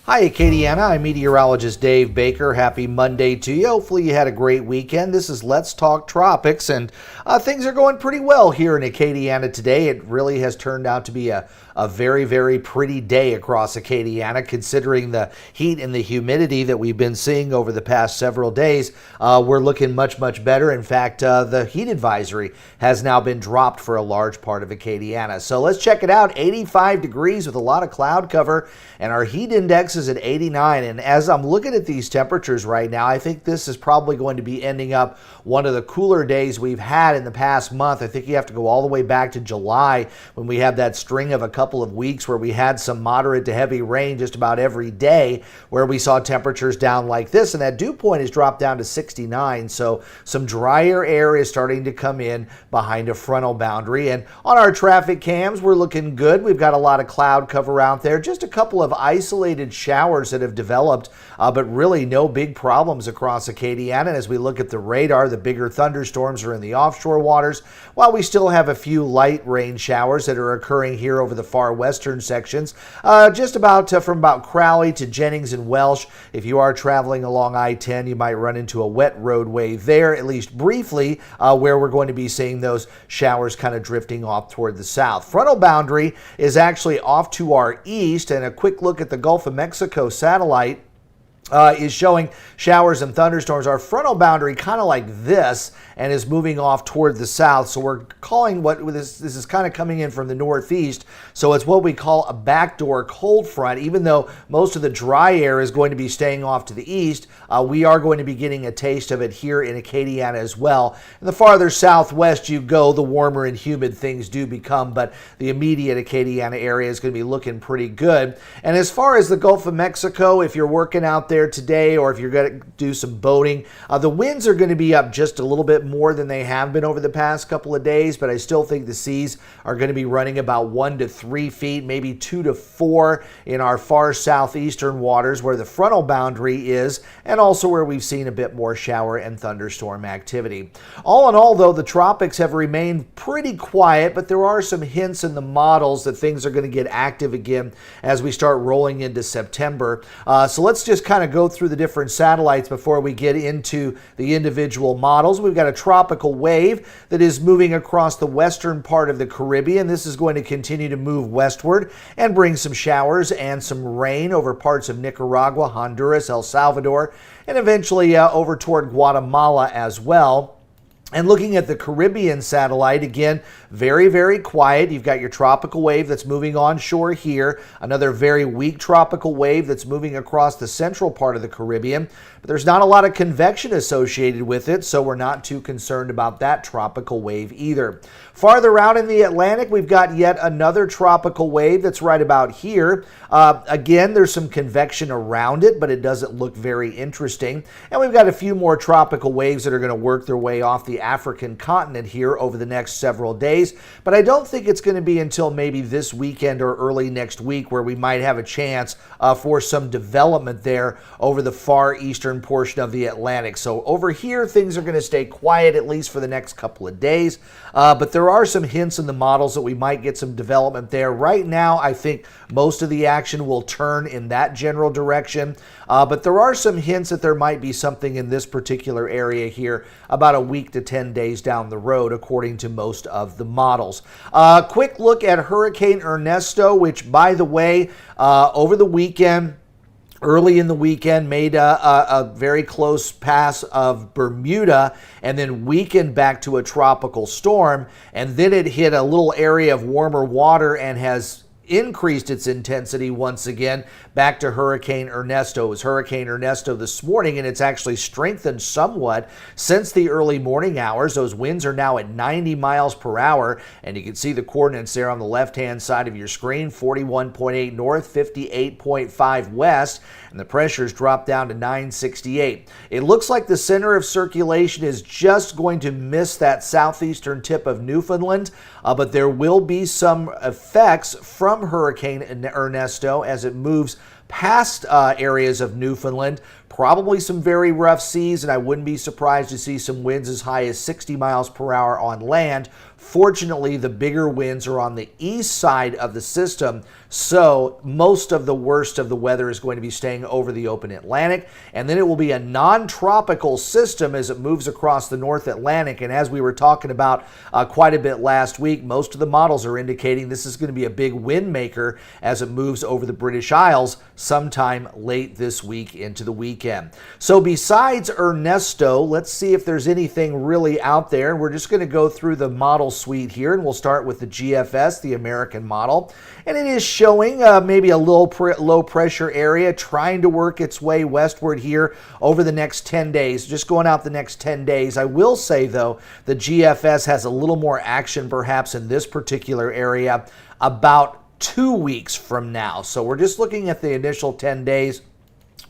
Hi, Acadiana. I'm Meteorologist Dave Baker. Happy Monday to you. Hopefully you had a great weekend. This is Let's Talk Tropics, and things are going pretty well here in Acadiana today. It really has turned out to be a very, very pretty day across Acadiana, considering the heat and the humidity that we've been seeing over the past several days. We're looking much, much better. In fact, the heat advisory has now been dropped for a large part of Acadiana. So let's check it out. 85 degrees with a lot of cloud cover, and our heat index is at 89. And as I'm looking at these temperatures right now, I think this is probably going to be ending up one of the cooler days we've had in the past month. I think you have to go all the way back to July when we had that string of a couple of weeks where we had some moderate to heavy rain just about every day, where we saw temperatures down like this, and that dew point has dropped down to 69. So some drier air is starting to come in behind a frontal boundary. And on our traffic cams, we're looking good. We've got a lot of cloud cover out there, just a couple of isolated showers that have developed, but really no big problems across Acadiana. And as we look at the radar, the bigger thunderstorms are in the offshore waters, while we still have a few light rain showers that are occurring here over the far western sections, just about from about Crowley to Jennings and Welsh. If you are traveling along I-10, you might run into a wet roadway there, at least briefly, where we're going to be seeing those showers kind of drifting off toward the south. Frontal boundary is actually off to our east, and a quick look at the Gulf of Mexico satellite is showing showers and thunderstorms. Our frontal boundary kind of like this and is moving off toward the south. So we're calling what this is kind of coming in from the northeast. So it's what we call a backdoor cold front. Even though most of the dry air is going to be staying off to the east, we are going to be getting a taste of it here in Acadiana as well. And the farther southwest you go, the warmer and humid things do become, but the immediate Acadiana area is going to be looking pretty good. And as far as the Gulf of Mexico, if you're working out there today, or if you're going to do some boating, the winds are going to be up just a little bit more than they have been over the past couple of days, but I still think the seas are going to be running about 1 to 3 feet, maybe 2 to 4 in our far southeastern waters where the frontal boundary is, and also where we've seen a bit more shower and thunderstorm activity. All in all, though, the tropics have remained pretty quiet, but there are some hints in the models that things are going to get active again as we start rolling into September. So let's just kind of go through the different satellites before we get into the individual models. We've got a tropical wave that is moving across the western part of the Caribbean. This is going to continue to move westward and bring some showers and some rain over parts of Nicaragua, Honduras, El Salvador, and eventually over toward Guatemala as well. And looking at the Caribbean satellite, again, very, very quiet. You've got your tropical wave that's moving onshore here, another very weak tropical wave that's moving across the central part of the Caribbean. But there's not a lot of convection associated with it, so we're not too concerned about that tropical wave either. Farther out in the Atlantic, we've got yet another tropical wave that's right about here. Again, there's some convection around it, but it doesn't look very interesting. And we've got a few more tropical waves that are going to work their way off the African continent here over the next several days, but I don't think it's going to be until maybe this weekend or early next week where we might have a chance for some development there over the far eastern portion of the Atlantic. So over here, things are going to stay quiet at least for the next couple of days, but there are some hints in the models that we might get some development there. Right now, I think most of the action will turn in that general direction, but there are some hints that there might be something in this particular area here about a week to 10 days down the road, according to most of the models. Quick look at Hurricane Ernesto, which, by the way, over the weekend, early in the weekend, made a very close pass of Bermuda and then weakened back to a tropical storm. And then it hit a little area of warmer water and has increased its intensity once again back to Hurricane Ernesto. It was Hurricane Ernesto this morning, and it's actually strengthened somewhat since the early morning hours. Those winds are now at 90 miles per hour, and you can see the coordinates there on the left-hand side of your screen: 41.8 north, 58.5 west, and the pressure's dropped down to 968. It looks like the center of circulation is just going to miss that southeastern tip of Newfoundland, but there will be some effects from Hurricane Ernesto as it moves past areas of Newfoundland Probably some very rough seas, and I wouldn't be surprised to see some winds as high as 60 miles per hour on land. Fortunately, the bigger winds are on the east side of the system, so most of the worst of the weather is going to be staying over the open Atlantic, and then it will be a non-tropical system as it moves across the North Atlantic. And as we were talking about quite a bit last week, most of the models are indicating this is going to be a big wind maker as it moves over the British Isles sometime late this week into the weekend. So besides Ernesto, let's see if there's anything really out there. We're just going to go through the model suite here, and we'll start with the GFS, the American model, and it is showing maybe a little low pressure area trying to work its way westward here over the next 10 days, just going out the next 10 days. I will say, though, the GFS has a little more action perhaps in this particular area about 2 weeks from now. So we're just looking at the initial 10 days,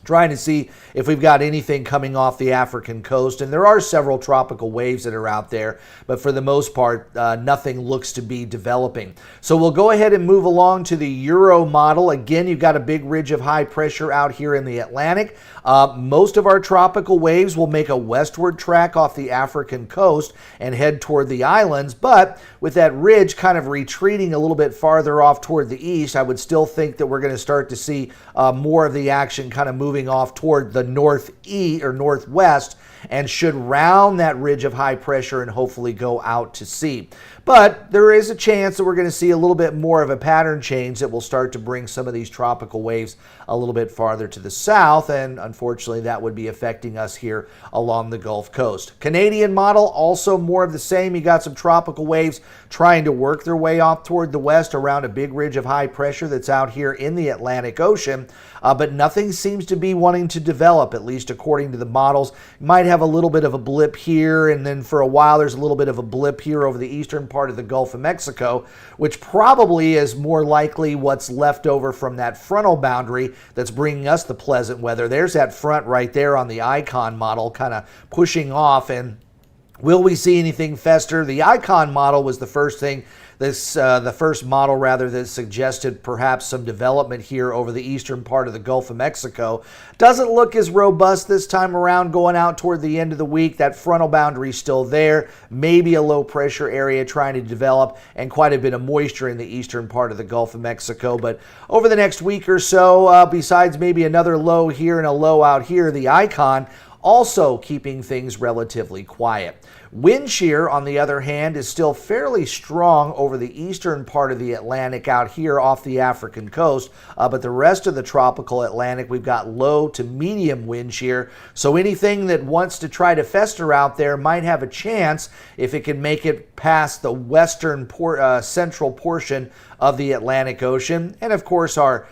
trying to see if we've got anything coming off the African coast. And there are several tropical waves that are out there, but for the most part, nothing looks to be developing. So we'll go ahead and move along to the Euro model. Again, you've got a big ridge of high pressure out here in the Atlantic. Most of our tropical waves will make a westward track off the African coast and head toward the islands, but with that ridge kind of retreating a little bit farther off toward the east, I would still think that we're going to start to see more of the action kind of moving off toward the northeast or northwest, and should round that ridge of high pressure and hopefully go out to sea. But there is a chance that we're going to see a little bit more of a pattern change that will start to bring some of these tropical waves a little bit farther to the south, and unfortunately that would be affecting us here along the Gulf Coast. Canadian model, also more of the same. You got some tropical waves trying to work their way off toward the west around a big ridge of high pressure that's out here in the Atlantic Ocean, but nothing seems to be wanting to develop, at least according to the models. You might have a little bit of a blip here, and then for a while there's a little bit of a blip here over the eastern part of the Gulf of Mexico, which probably is more likely what's left over from that frontal boundary that's bringing us the pleasant weather. There's that front right there on the Icon model kind of pushing off, and will we see anything fester? The Icon model was the first thing, the first model rather, that suggested perhaps some development here over the eastern part of the Gulf of Mexico. Doesn't look as robust this time around going out toward the end of the week. That frontal boundary is still there, maybe a low pressure area trying to develop, and quite a bit of moisture in the eastern part of the Gulf of Mexico. But over the next week or so, besides maybe another low here and a low out here, the Icon also keeping things relatively quiet. Wind shear, on the other hand, is still fairly strong over the eastern part of the Atlantic out here off the African coast, but the rest of the tropical Atlantic, we've got low to medium wind shear, so anything that wants to try to fester out there might have a chance if it can make it past the western central portion of the Atlantic Ocean. And of course our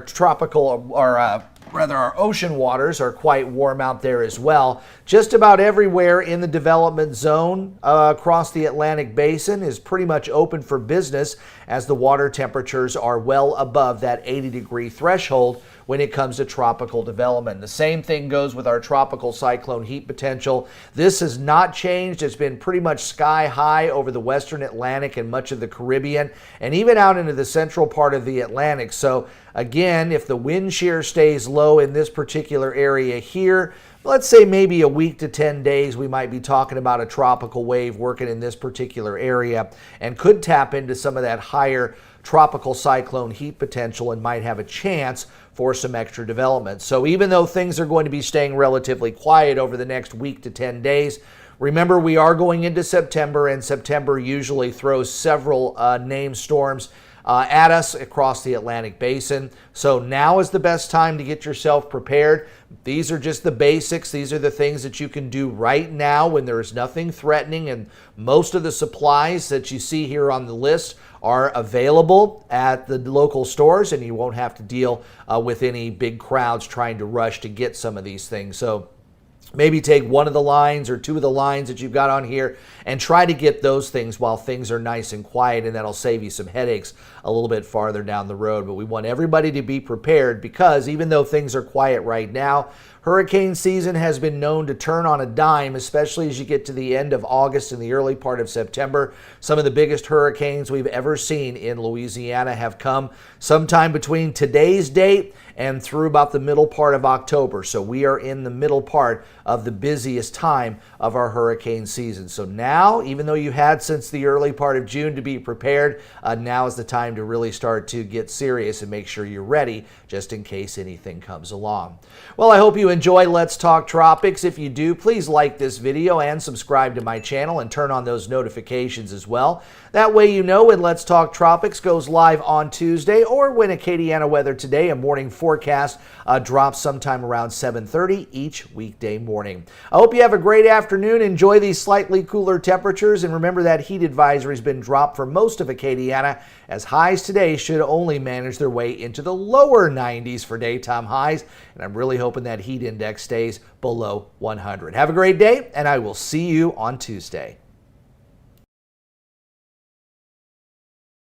tropical, our ocean waters are quite warm out there as well. Just about everywhere in the development zone across the Atlantic Basin is pretty much open for business, as the water temperatures are well above that 80-degree threshold when it comes to tropical development. The same thing goes with our tropical cyclone heat potential. This has not changed. It's been pretty much sky high over the western Atlantic and much of the Caribbean, and even out into the central part of the Atlantic. So again, if the wind shear stays low in this particular area here, let's say maybe a week to 10 days, we might be talking about a tropical wave working in this particular area, and could tap into some of that higher tropical cyclone heat potential and might have a chance for some extra development. So even though things are going to be staying relatively quiet over the next week to 10 days, remember we are going into September, and September usually throws several named storms at us across the Atlantic Basin. So now is the best time to get yourself prepared. These are just the basics. These are the things that you can do right now when there is nothing threatening, and most of the supplies that you see here on the list are available at the local stores, and you won't have to deal with any big crowds trying to rush to get some of these things. So maybe take one of the lines or two of the lines that you've got on here and try to get those things while things are nice and quiet, and that'll save you some headaches a little bit farther down the road. But we want everybody to be prepared, because even though things are quiet right now, Hurricane season has been known to turn on a dime, especially as you get to the end of August and the early part of September. Some of the biggest hurricanes we've ever seen in Louisiana have come sometime between today's date and through about the middle part of October. So we are in the middle part of the busiest time of our hurricane season. So now, even though you had since the early part of June to be prepared, now is the time to really start to get serious and make sure you're ready just in case anything comes along. Well, I hope you enjoy Let's Talk Tropics. If you do, please like this video and subscribe to my channel and turn on those notifications as well. That way you know when Let's Talk Tropics goes live on Tuesday or when Acadiana Weather Today, a morning forecast, drops sometime around 7:30 each weekday morning. I hope you have a great afternoon. Enjoy these slightly cooler temperatures, and remember that heat advisory has been dropped for most of Acadiana, as highs today should only manage their way into the lower 90s for daytime highs, and I'm really hoping that heat index stays below 100. Have a great day, and I will see you on Tuesday.